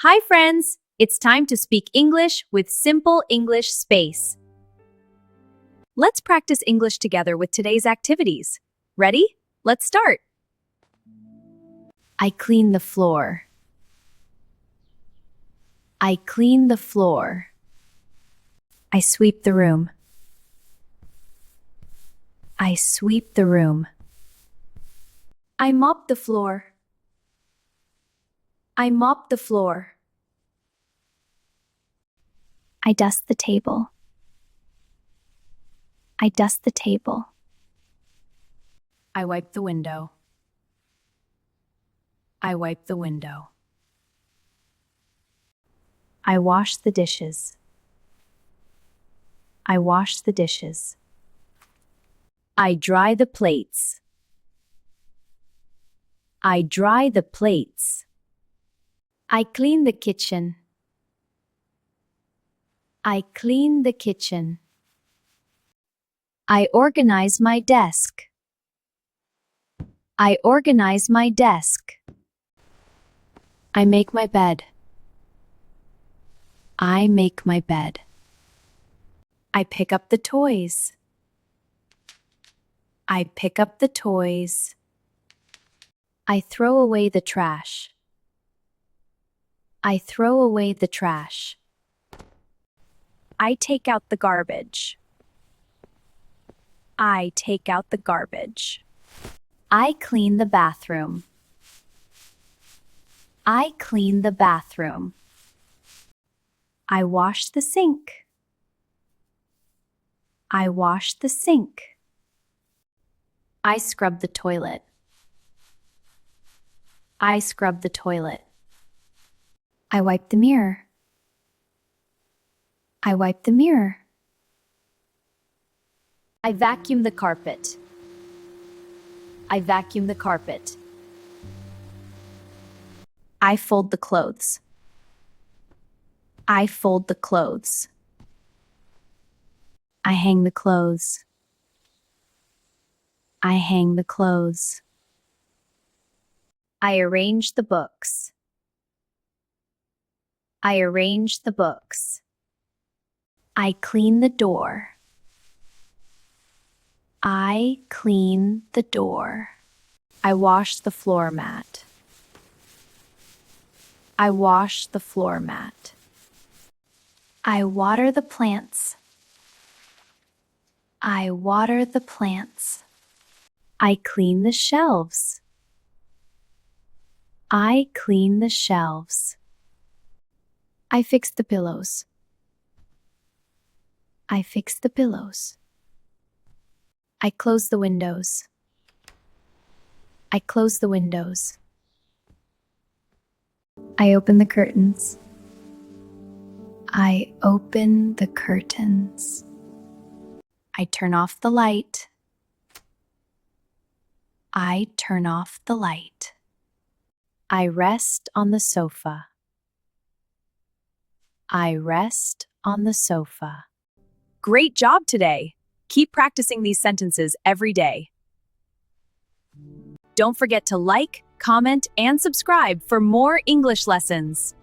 Hi, friends! It's time to speak English with Simple English Space. Let's practice English together with today's activities. Ready? Let's start. I clean the floor. I clean the floor. I sweep the room. I sweep the room. I mop the floor. I mop the floor. I dust the table. I dust the table. I wipe the window. I wipe the window. I wash the dishes. I wash the dishes. I dry the plates. I dry the plates. I clean the kitchen. I clean the kitchen. I organize my desk. I organize my desk. I make my bed. I make my bed. I pick up the toys. I pick up the toys. I throw away the trash. I throw away the trash. I take out the garbage. I take out the garbage. I clean the bathroom. I clean the bathroom. I wash the sink. I wash the sink. I scrub the toilet. I scrub the toilet. I wipe the mirror. I wipe the mirror. I vacuum the carpet. I vacuum the carpet. I fold the clothes. I fold the clothes. I hang the clothes. I hang the clothes. I arrange the books. I arrange the books. I clean the door. I clean the door. I wash the floor mat. I wash the floor mat. I water the plants. I water the plants. I clean the shelves. I clean the shelves. I fix the pillows. I fix the pillows. I close the windows. I close the windows. I open the curtains. I open the curtains. I turn off the light. I turn off the light. I rest on the sofa. I rest on the sofa. Great job today! Keep practicing these sentences every day. Don't forget to like, comment, and subscribe for more English lessons.